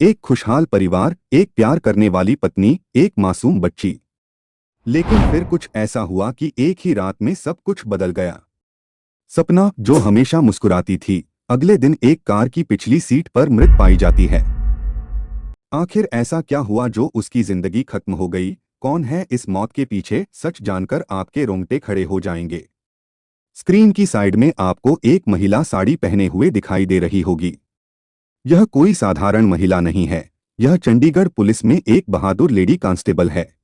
एक खुशहाल परिवार, एक प्यार करने वाली पत्नी, एक मासूम बच्ची। लेकिन फिर कुछ ऐसा हुआ कि एक ही रात में सब कुछ बदल गया। सपना, जो हमेशा मुस्कुराती थी, अगले दिन एक कार की पिछली सीट पर मृत पाई जाती है। आखिर ऐसा क्या हुआ जो उसकी जिंदगी खत्म हो गई? कौन है इस मौत के पीछे? सच जानकर आपके रोंगटे खड़े हो जाएंगे। स्क्रीन की साइड में आपको एक महिला साड़ी पहने हुए दिखाई दे रही होगी। यह कोई साधारण महिला नहीं है। यह चंडीगढ़ पुलिस में एक बहादुर लेडी कांस्टेबल है।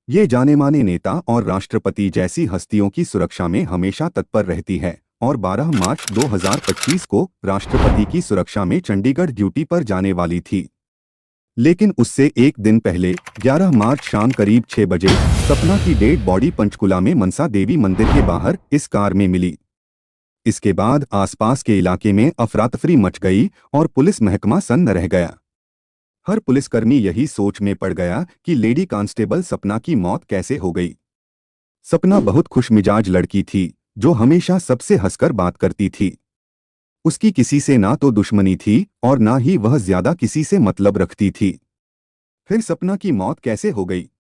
ये जाने माने नेता और राष्ट्रपति जैसी हस्तियों की सुरक्षा में हमेशा तत्पर रहती है और 12 मार्च 2025 को राष्ट्रपति की सुरक्षा में चंडीगढ़ ड्यूटी पर जाने वाली थी। लेकिन उससे एक दिन पहले 11 मार्च शाम करीब 6 बजे सपना की डेड बॉडी पंचकुला में मनसा देवी मंदिर के बाहर इस कार में मिली। इसके बाद आसपास के इलाके में अफरा-तफरी मच गई और पुलिस महकमा सन्न रह गया। हर पुलिसकर्मी यही सोच में पड़ गया कि लेडी कांस्टेबल सपना की मौत कैसे हो गई। सपना बहुत खुशमिजाज लड़की थी, जो हमेशा सबसे हंसकर बात करती थी। उसकी किसी से ना तो दुश्मनी थी और ना ही वह ज्यादा किसी से मतलब रखती थी। फिर सपना की मौत कैसे हो गई?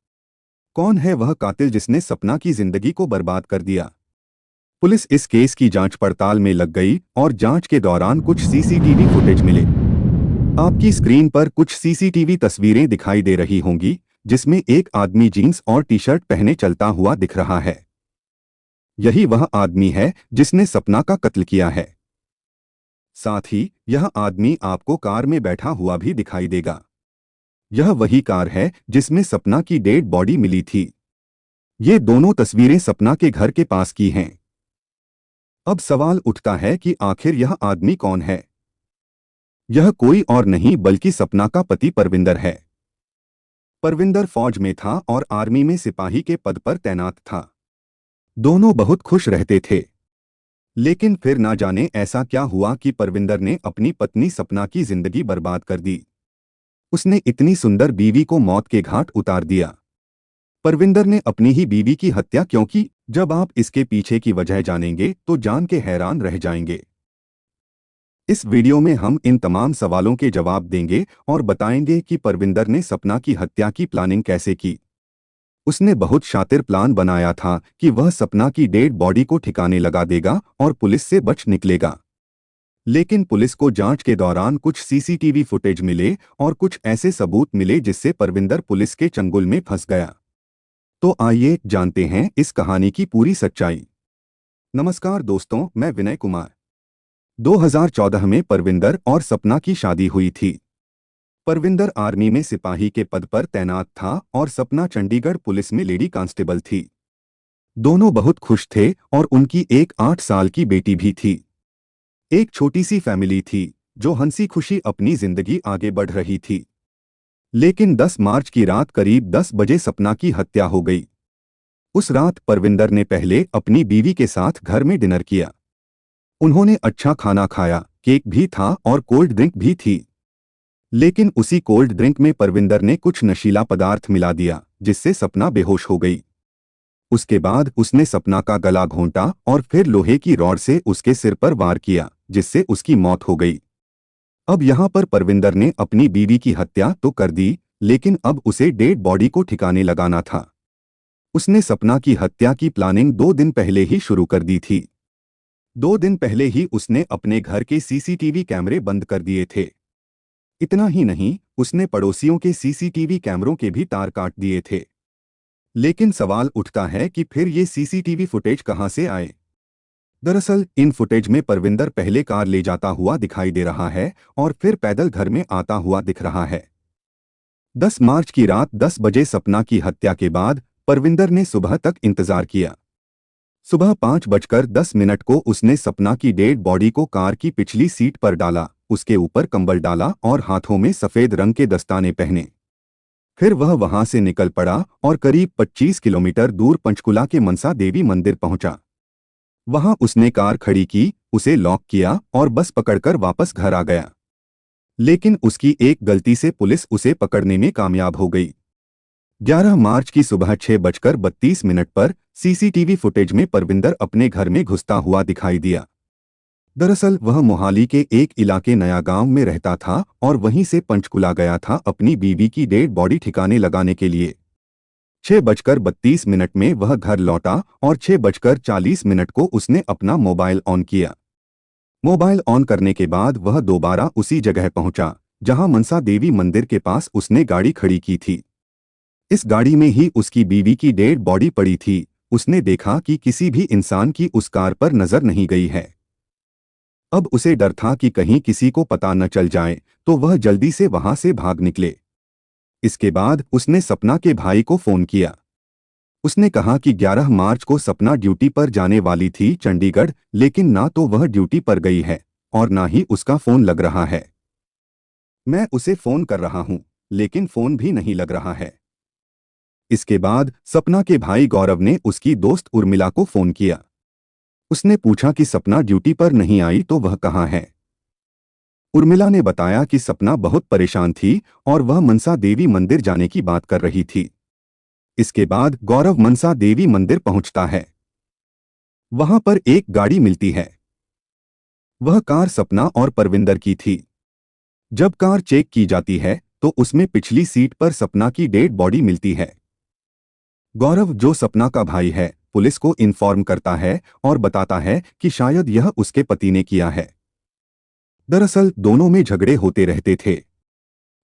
कौन है वह कातिल जिसने सपना की जिंदगी को बर्बाद कर दिया? पुलिस इस केस की जांच पड़ताल में लग गई और जांच के दौरान कुछ सीसीटीवी फुटेज मिले। आपकी स्क्रीन पर कुछ सीसीटीवी तस्वीरें दिखाई दे रही होंगी, जिसमें एक आदमी जीन्स और टी शर्ट पहने चलता हुआ दिख रहा है। यही वह आदमी है जिसने सपना का कत्ल किया है। साथ ही यह आदमी आपको कार में बैठा हुआ भी दिखाई देगा। यह वही कार है जिसमें सपना की डेड बॉडी मिली थी। ये दोनों तस्वीरें सपना के घर के पास की हैं। अब सवाल उठता है कि आखिर यह आदमी कौन है? यह कोई और नहीं बल्कि सपना का पति परविंदर है। परविंदर फौज में था और आर्मी में सिपाही के पद पर तैनात था। दोनों बहुत खुश रहते थे। लेकिन फिर ना जाने ऐसा क्या हुआ कि परविंदर ने अपनी पत्नी सपना की जिंदगी बर्बाद कर दी। उसने इतनी सुंदर बीवी को मौत के घाट उतार दिया। परविंदर ने अपनी ही बीवी की हत्या क्यों की? जब आप इसके पीछे की वजह जानेंगे तो जान के हैरान रह जाएंगे। इस वीडियो में हम इन तमाम सवालों के जवाब देंगे और बताएंगे कि परविंदर ने सपना की हत्या की प्लानिंग कैसे की। उसने बहुत शातिर प्लान बनाया था कि वह सपना की डेड बॉडी को ठिकाने लगा देगा और पुलिस से बच निकलेगा। लेकिन पुलिस को जांच के दौरान कुछ सीसीटीवी फुटेज मिले और कुछ ऐसे सबूत मिले जिससे परविंदर पुलिस के चंगुल में फंस गया। तो आइए जानते हैं इस कहानी की पूरी सच्चाई। नमस्कार दोस्तों, मैं विनय कुमार। 2014 में परविंदर और सपना की शादी हुई थी। परविंदर आर्मी में सिपाही के पद पर तैनात था और सपना चंडीगढ़ पुलिस में लेडी कांस्टेबल थी। दोनों बहुत खुश थे और उनकी एक 8 साल की बेटी भी थी। एक छोटी सी फैमिली थी जो हंसी खुशी अपनी जिंदगी आगे बढ़ रही थी। लेकिन 10 मार्च की रात करीब 10 बजे सपना की हत्या हो गई। उस रात परविंदर ने पहले अपनी बीवी के साथ घर में डिनर किया। उन्होंने अच्छा खाना खाया, केक भी था और कोल्ड ड्रिंक भी थी। लेकिन उसी कोल्ड ड्रिंक में परविंदर ने कुछ नशीला पदार्थ मिला दिया, जिससे सपना बेहोश हो गई। उसके बाद उसने सपना का गला घोंटा और फिर लोहे की रॉड से उसके सिर पर वार किया, जिससे उसकी मौत हो गई। अब यहाँ पर परविंदर ने अपनी बीवी की हत्या तो कर दी, लेकिन अब उसे डेड बॉडी को ठिकाने लगाना था। उसने सपना की हत्या की प्लानिंग 2 दिन पहले ही शुरू कर दी थी। 2 दिन पहले ही उसने अपने घर के सीसीटीवी कैमरे बंद कर दिए थे। इतना ही नहीं, उसने पड़ोसियों के सीसीटीवी कैमरों के भी तार काट दिए थे। लेकिन सवाल उठता है कि फिर ये सीसीटीवी फुटेज कहां से आए? दरअसल इन फुटेज में परविंदर पहले कार ले जाता हुआ दिखाई दे रहा है और फिर पैदल घर में आता हुआ दिख रहा है। 10 मार्च की रात 10 बजे सपना की हत्या के बाद परविंदर ने सुबह तक इंतजार किया। सुबह 5:10 को उसने सपना की डेड बॉडी को कार की पिछली सीट पर डाला, उसके ऊपर कंबल डाला और हाथों में सफेद रंग के दस्ताने पहने। फिर वह वहां से निकल पड़ा और करीब 25 किलोमीटर दूर पंचकुला के मनसा देवी मंदिर पहुंचा। वहां उसने कार खड़ी की, उसे लॉक किया और बस पकड़कर वापस घर आ गया। लेकिन उसकी एक गलती से पुलिस उसे पकड़ने में कामयाब हो गई। 11 मार्च की सुबह 6:32 पर सीसीटीवी फुटेज में परविंदर अपने घर में घुसता हुआ दिखाई दिया। दरअसल वह मोहाली के एक इलाके नया गांव में रहता था और वहीं से पंचकुला गया था अपनी बीवी की डेड बॉडी ठिकाने लगाने के लिए। 6:32 में वह घर लौटा और 6:40 को उसने अपना मोबाइल ऑन किया। मोबाइल ऑन करने के बाद वह दोबारा उसी जगह पहुंचा जहां मनसा देवी मंदिर के पास उसने गाड़ी खड़ी की थी। इस गाड़ी में ही उसकी बीवी की डेड बॉडी पड़ी थी। उसने देखा कि किसी भी इंसान की उस कार पर नजर नहीं गई है। अब उसे डर था कि कहीं किसी को पता न चल जाए, तो वह जल्दी से वहां से भाग निकले। इसके बाद उसने सपना के भाई को फोन किया। उसने कहा कि 11 मार्च को सपना ड्यूटी पर जाने वाली थी चंडीगढ़, लेकिन ना तो वह ड्यूटी पर गई है और ना ही उसका फोन लग रहा है। मैं उसे फोन कर रहा हूं, लेकिन फोन भी नहीं लग रहा है। इसके बाद सपना के भाई गौरव ने उसकी दोस्त उर्मिला को फोन किया। उसने पूछा कि सपना ड्यूटी पर नहीं आई तो वह कहाँ है। उर्मिला ने बताया कि सपना बहुत परेशान थी और वह मनसा देवी मंदिर जाने की बात कर रही थी। इसके बाद गौरव मनसा देवी मंदिर पहुंचता है। वहां पर एक गाड़ी मिलती है। वह कार सपना और परविंदर की थी। जब कार चेक की जाती है तो उसमें पिछली सीट पर सपना की डेड बॉडी मिलती है। गौरव, जो सपना का भाई है, पुलिस को इन्फॉर्म करता है और बताता है कि शायद यह उसके पति ने किया है। दरअसल दोनों में झगड़े होते रहते थे।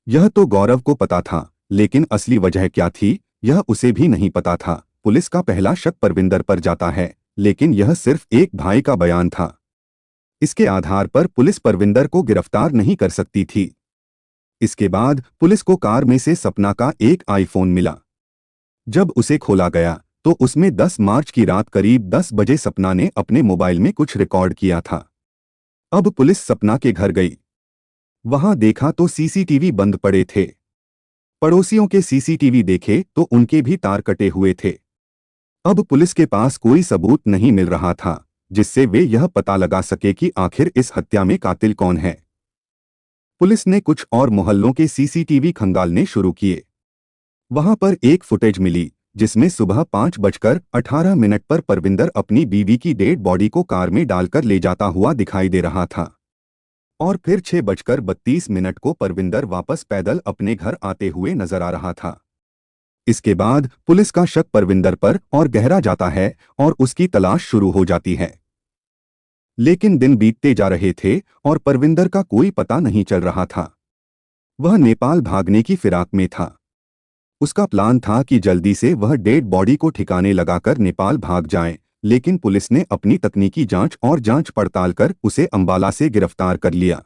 यह तो गौरव को पता था, लेकिन असली वजह क्या थी यह उसे भी नहीं पता था। पुलिस का पहला शक परविंदर पर जाता है, लेकिन यह सिर्फ एक भाई का बयान था। इसके आधार पर पुलिस परविंदर को गिरफ्तार नहीं कर सकती थी। इसके बाद पुलिस को कार में से सपना का एक आईफोन मिला। जब उसे खोला गया तो उसमें 10 मार्च की रात करीब 10 बजे सपना ने अपने मोबाइल में कुछ रिकॉर्ड किया था। अब पुलिस सपना के घर गई। वहां देखा तो सीसीटीवी बंद पड़े थे। पड़ोसियों के सीसीटीवी देखे तो उनके भी तार कटे हुए थे। अब पुलिस के पास कोई सबूत नहीं मिल रहा था जिससे वे यह पता लगा सके कि आखिर इस हत्या में कातिल कौन है। पुलिस ने कुछ और मोहल्लों के सीसीटीवी खंगालने शुरू किए। वहां पर एक फुटेज मिली जिसमें सुबह 5:18 पर परविंदर अपनी बीवी की डेड बॉडी को कार में डालकर ले जाता हुआ दिखाई दे रहा था और फिर 6:32 को परविंदर वापस पैदल अपने घर आते हुए नजर आ रहा था। इसके बाद पुलिस का शक परविंदर पर और गहरा जाता है और उसकी तलाश शुरू हो जाती है। लेकिन दिन बीतते जा रहे थे और परविंदर का कोई पता नहीं चल रहा था। वह नेपाल भागने की फिराक में था। उसका प्लान था कि जल्दी से वह डेड बॉडी को ठिकाने लगाकर नेपाल भाग जाए, लेकिन पुलिस ने अपनी तकनीकी जांच और जांच पड़ताल कर उसे अंबाला से गिरफ्तार कर लिया।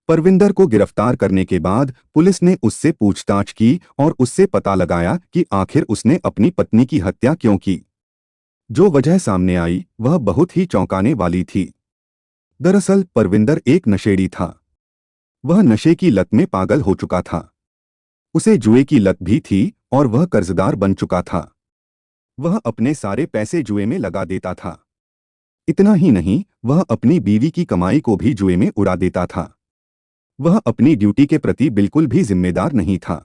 परविंदर को गिरफ्तार करने के बाद पुलिस ने उससे पूछताछ की और उससे पता लगाया कि आखिर उसने अपनी पत्नी की हत्या क्यों की। जो वजह सामने आई वह बहुत ही चौंकाने वाली थी। दरअसल परविंदर एक नशेड़ी था। वह नशे की लत में पागल हो चुका था। उसे जुए की लत भी थी और वह कर्जदार बन चुका था। वह अपने सारे पैसे जुए में लगा देता था। इतना ही नहीं, वह अपनी बीवी की कमाई को भी जुए में उड़ा देता था। वह अपनी ड्यूटी के प्रति बिल्कुल भी जिम्मेदार नहीं था।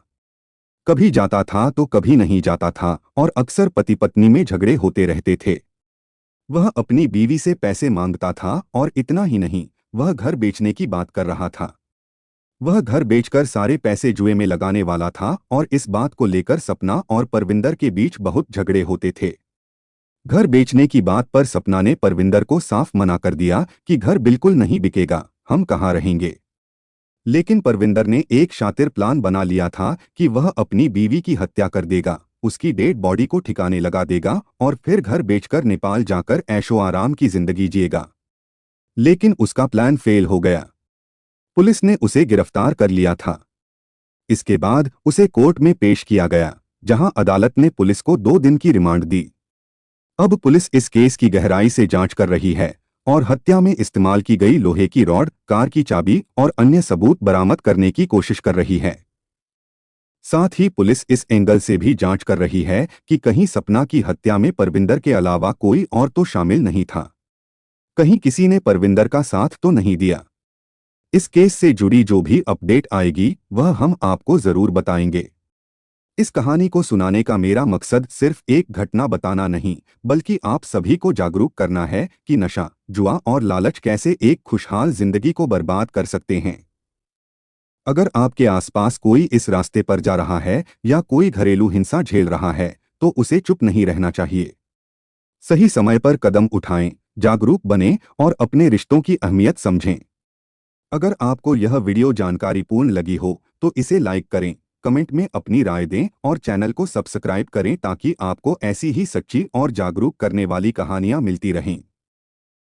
कभी जाता था तो कभी नहीं जाता था और अक्सर पति पत्नी में झगड़े होते रहते थे। वह अपनी बीवी से पैसे मांगता था और इतना ही नहीं, वह घर बेचने की बात कर रहा था। वह घर बेचकर सारे पैसे जुए में लगाने वाला था और इस बात को लेकर सपना और परविंदर के बीच बहुत झगड़े होते थे। घर बेचने की बात पर सपना ने परविंदर को साफ मना कर दिया कि घर बिल्कुल नहीं बिकेगा, हम कहाँ रहेंगे। लेकिन परविंदर ने एक शातिर प्लान बना लिया था कि वह अपनी बीवी की हत्या कर देगा, उसकी डेड बॉडी को ठिकाने लगा देगा और फिर घर बेचकर नेपाल जाकर ऐशो आराम की जिंदगी जिएगा। लेकिन उसका प्लान फेल हो गया। पुलिस ने उसे गिरफ्तार कर लिया था। इसके बाद उसे कोर्ट में पेश किया गया, जहां अदालत ने पुलिस को 2 दिन की रिमांड दी। अब पुलिस इस केस की गहराई से जांच कर रही है और हत्या में इस्तेमाल की गई लोहे की रॉड, कार की चाबी और अन्य सबूत बरामद करने की कोशिश कर रही है। साथ ही पुलिस इस एंगल से भी जांच कर रही है कि कहीं सपना की हत्या में परविंदर के अलावा कोई और तो शामिल नहीं था। कहीं किसी ने परविंदर का साथ तो नहीं दिया। इस केस से जुड़ी जो भी अपडेट आएगी वह हम आपको जरूर बताएंगे। इस कहानी को सुनाने का मेरा मकसद सिर्फ एक घटना बताना नहीं, बल्कि आप सभी को जागरूक करना है कि नशा, जुआ और लालच कैसे एक खुशहाल जिंदगी को बर्बाद कर सकते हैं। अगर आपके आसपास कोई इस रास्ते पर जा रहा है या कोई घरेलू हिंसा झेल रहा है, तो उसे चुप नहीं रहना चाहिए। सही समय पर कदम उठाएं, जागरूक बनें और अपने रिश्तों की अहमियत समझें। अगर आपको यह वीडियो जानकारीपूर्ण लगी हो तो इसे लाइक करें, कमेंट में अपनी राय दें और चैनल को सब्सक्राइब करें ताकि आपको ऐसी ही सच्ची और जागरूक करने वाली कहानियां मिलती रहें।